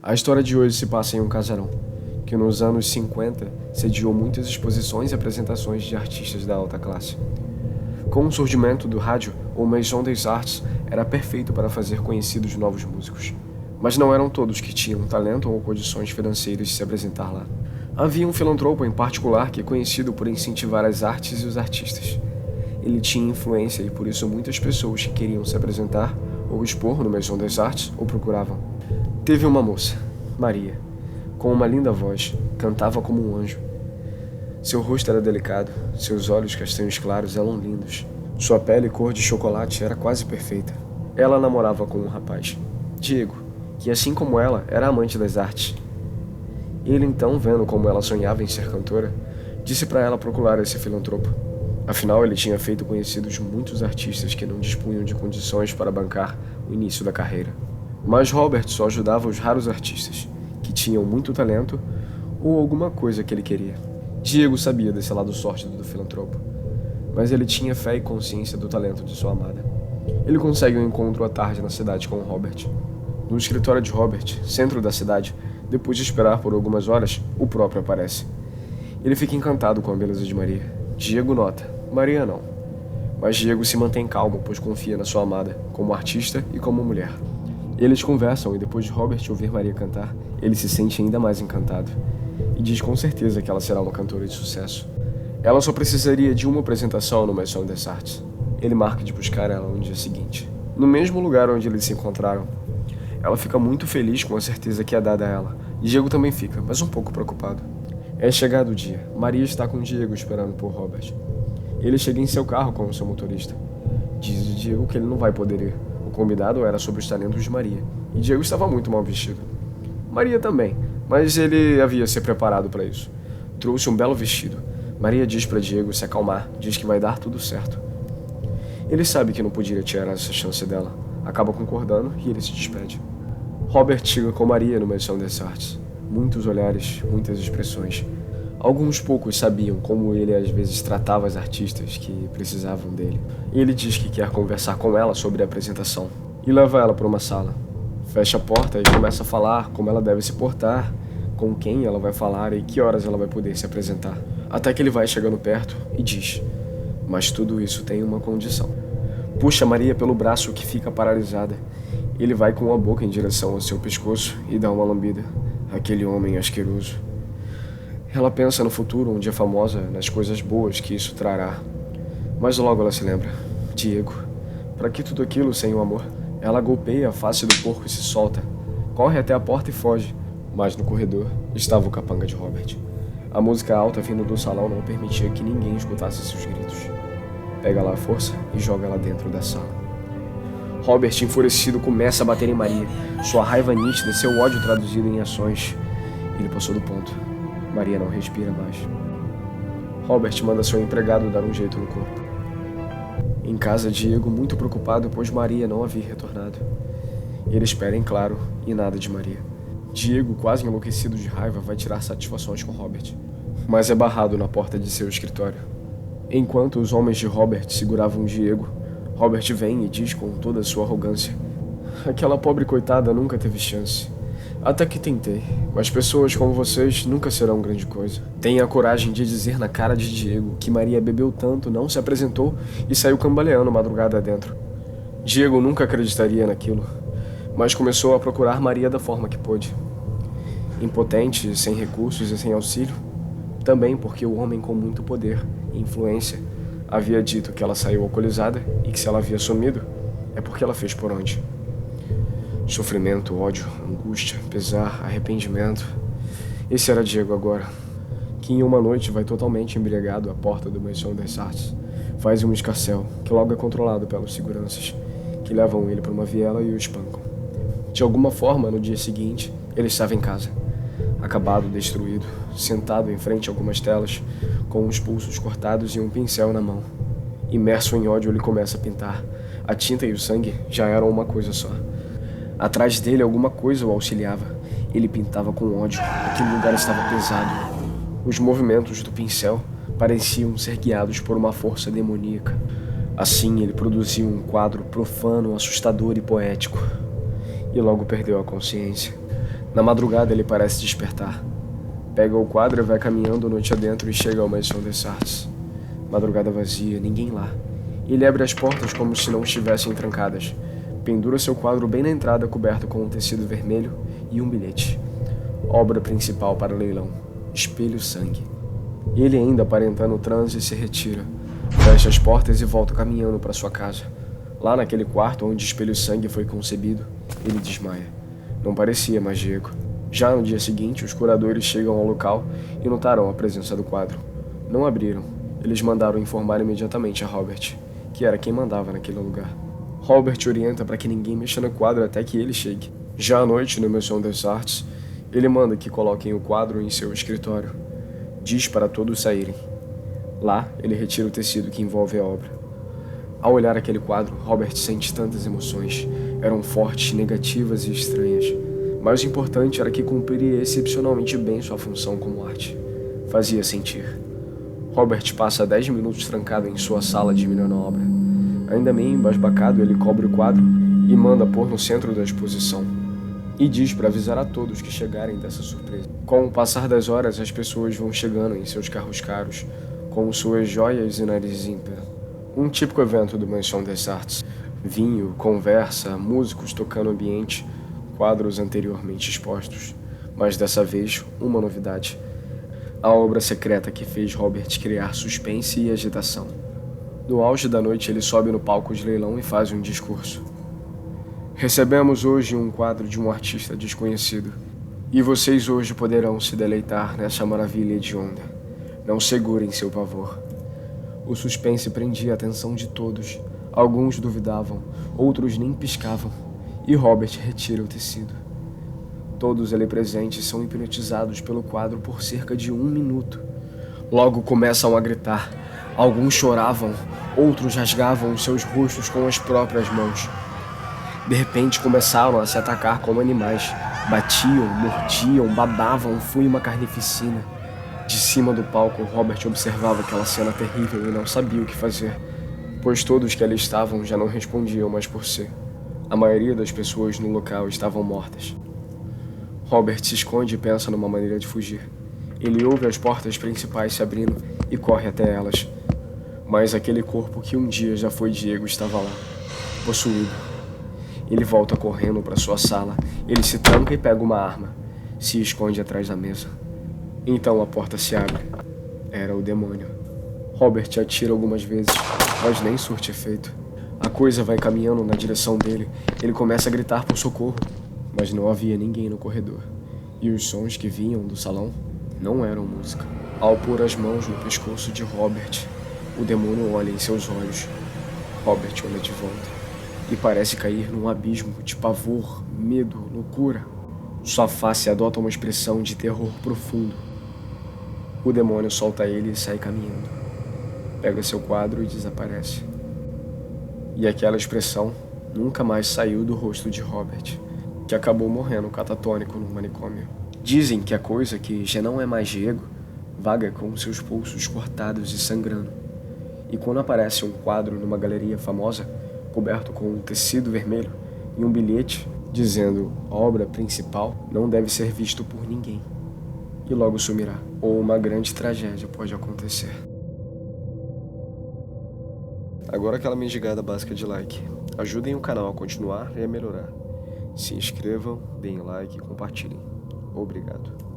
A história de hoje se passa em um casarão, que nos anos 50 sediou muitas exposições e apresentações de artistas da alta classe. Com o surgimento do rádio, o Maison des Arts era perfeito para fazer conhecidos novos músicos. Mas não eram todos que tinham talento ou condições financeiras de se apresentar lá. Havia um filantropo em particular que é conhecido por incentivar as artes e os artistas. Ele tinha influência e por isso muitas pessoas que queriam se apresentar ou expor no Maison des Arts o procuravam. Teve uma moça, Maria, com uma linda voz, cantava como um anjo. Seu rosto era delicado, seus olhos castanhos claros eram lindos. Sua pele cor de chocolate era quase perfeita. Ela namorava com um rapaz, Diego, que assim como ela, era amante das artes. Ele então, vendo como ela sonhava em ser cantora, disse para ela procurar esse filantropo. Afinal, ele tinha feito conhecidos muitos artistas que não dispunham de condições para bancar o início da carreira. Mas Robert só ajudava os raros artistas, que tinham muito talento ou alguma coisa que ele queria. Diego sabia desse lado sórdido do filantropo, mas ele tinha fé e consciência do talento de sua amada. Ele consegue um encontro à tarde na cidade com Robert. No escritório de Robert, centro da cidade, depois de esperar por algumas horas, o próprio aparece. Ele fica encantado com a beleza de Maria. Diego nota, Maria não. Mas Diego se mantém calmo, pois confia na sua amada, como artista e como mulher. Eles conversam e depois de Robert ouvir Maria cantar, ele se sente ainda mais encantado. E diz com certeza que ela será uma cantora de sucesso. Ela só precisaria de uma apresentação no Maison des Arts. Ele marca de buscar ela no dia seguinte, no mesmo lugar onde eles se encontraram. Ela fica muito feliz com a certeza que é dada a ela. Diego também fica, mas um pouco preocupado. É chegado o dia. Maria está com Diego esperando por Robert. Ele chega em seu carro com o seu motorista. Diz a Diego que ele não vai poder ir. O combinado era sobre os talentos de Maria, e Diego estava muito mal vestido. Maria também, mas ele havia se preparado para isso. Trouxe um belo vestido. Maria diz para Diego se acalmar, diz que vai dar tudo certo. Ele sabe que não podia tirar essa chance dela. Acaba concordando e ele se despede. Robert chega com Maria no Maison des Arts. Muitos olhares, muitas expressões. Alguns poucos sabiam como ele às vezes tratava as artistas que precisavam dele. Ele diz que quer conversar com ela sobre a apresentação e leva ela para uma sala. Fecha a porta e começa a falar como ela deve se portar, com quem ela vai falar e que horas ela vai poder se apresentar. Até que ele vai chegando perto e diz, mas tudo isso tem uma condição. Puxa Maria pelo braço que fica paralisada. Ele vai com a boca em direção ao seu pescoço e dá uma lambida. Aquele homem asqueroso. Ela pensa no futuro, onde é famosa, nas coisas boas que isso trará. Mas logo ela se lembra. Diego. Para que tudo aquilo sem o amor? Ela golpeia a face do porco e se solta. Corre até a porta e foge. Mas no corredor estava o capanga de Robert. A música alta vindo do salão não permitia que ninguém escutasse seus gritos. Pega lá a força e joga ela dentro da sala. Robert, enfurecido, começa a bater em Maria. Sua raiva nítida, seu ódio traduzido em ações. Ele passou do ponto. Maria não respira mais. Robert manda seu empregado dar um jeito no corpo. Em casa, Diego, muito preocupado, pois Maria não havia retornado. Ele espera em claro e nada de Maria. Diego, quase enlouquecido de raiva, vai tirar satisfações com Robert, mas é barrado na porta de seu escritório. Enquanto os homens de Robert seguravam Diego, Robert vem e diz com toda a sua arrogância: aquela pobre coitada nunca teve chance. Até que tentei, mas pessoas como vocês nunca serão grande coisa. Tenha a coragem de dizer na cara de Diego que Maria bebeu tanto, não se apresentou e saiu cambaleando madrugada adentro. Diego nunca acreditaria naquilo, mas começou a procurar Maria da forma que pôde. Impotente, sem recursos e sem auxílio, também porque o homem com muito poder e influência havia dito que ela saiu alcoolizada e que se ela havia sumido, é porque ela fez por onde. Sofrimento, ódio, angústia, pesar, arrependimento. Esse era Diego agora, que em uma noite vai totalmente embriagado à porta do Maison des Arts. Faz um escarcéu, que logo é controlado pelos seguranças, que levam ele para uma viela e o espancam. De alguma forma, no dia seguinte, ele estava em casa, acabado, destruído, sentado em frente a algumas telas, com os pulsos cortados e um pincel na mão. Imerso em ódio, ele começa a pintar. A tinta e o sangue já eram uma coisa só. Atrás dele, alguma coisa o auxiliava. Ele pintava com ódio. Aquele lugar estava pesado. Os movimentos do pincel pareciam ser guiados por uma força demoníaca. Assim, ele produziu um quadro profano, assustador e poético. E logo perdeu a consciência. Na madrugada ele parece despertar. Pega o quadro e vai caminhando noite adentro e chega ao Maison des Arts. Madrugada vazia, ninguém lá. Ele abre as portas como se não estivessem trancadas. Pendura seu quadro bem na entrada, coberto com um tecido vermelho e um bilhete. Obra principal para leilão. Espelho Sangue. Ele ainda aparentando o transe se retira. Fecha as portas e volta caminhando para sua casa. Lá naquele quarto onde Espelho Sangue foi concebido, ele desmaia. Não parecia mais Diego. Já no dia seguinte, os curadores chegam ao local e notaram a presença do quadro. Não abriram. Eles mandaram informar imediatamente a Robert, que era quem mandava naquele lugar. Robert orienta para que ninguém mexa no quadro até que ele chegue. Já à noite, no Maison des Arts, ele manda que coloquem o quadro em seu escritório. Diz para todos saírem. Lá, ele retira o tecido que envolve a obra. Ao olhar aquele quadro, Robert sente tantas emoções. Eram fortes, negativas e estranhas. Mas o importante era que cumpria excepcionalmente bem sua função como arte. Fazia sentir. Robert passa 10 minutos trancado em sua sala admirando a obra. Ainda meio embasbacado, ele cobre o quadro e manda pôr no centro da exposição. E diz para avisar a todos que chegarem dessa surpresa. Com o passar das horas, as pessoas vão chegando em seus carros caros, com suas joias e nariz ímpar. Um típico evento do Maison des Arts. Vinho, conversa, músicos tocando o ambiente, quadros anteriormente expostos. Mas dessa vez, uma novidade. A obra secreta que fez Robert criar suspense e agitação. No auge da noite, ele sobe no palco de leilão e faz um discurso. Recebemos hoje um quadro de um artista desconhecido. E vocês hoje poderão se deleitar nessa maravilha hedionda. Não segurem seu pavor. O suspense prendia a atenção de todos. Alguns duvidavam, outros nem piscavam. E Robert retira o tecido. Todos ali presentes são hipnotizados pelo quadro por cerca de 1 minuto. Logo começam a gritar. Alguns choravam, outros rasgavam os seus rostos com as próprias mãos. De repente começaram a se atacar como animais. Batiam, mordiam, babavam, foi uma carnificina. De cima do palco, Robert observava aquela cena terrível e não sabia o que fazer, pois todos que ali estavam já não respondiam mais por si. A maioria das pessoas no local estavam mortas. Robert se esconde e pensa numa maneira de fugir. Ele ouve as portas principais se abrindo e corre até elas. Mas aquele corpo que um dia já foi Diego estava lá, possuído. Ele volta correndo para sua sala. Ele se tranca e pega uma arma. Se esconde atrás da mesa. Então a porta se abre. Era o demônio. Robert atira algumas vezes, mas nem surte efeito. A coisa vai caminhando na direção dele. Ele começa a gritar por socorro, mas não havia ninguém no corredor. E os sons que vinham do salão não eram música. Ao pôr as mãos no pescoço de Robert, o demônio olha em seus olhos. Robert olha de volta e parece cair num abismo de pavor, medo, loucura. Sua face adota uma expressão de terror profundo. O demônio solta ele e sai caminhando. Pega seu quadro e desaparece. E aquela expressão nunca mais saiu do rosto de Robert, que acabou morrendo catatônico no manicômio. Dizem que a coisa que já não é mais Diego vaga com seus pulsos cortados e sangrando. E quando aparece um quadro numa galeria famosa, coberto com um tecido vermelho e um bilhete dizendo obra principal, não deve ser visto por ninguém. E logo sumirá, ou uma grande tragédia pode acontecer. Agora aquela mendigada básica de like. Ajudem o canal a continuar e a melhorar. Se inscrevam, deem like e compartilhem. Obrigado.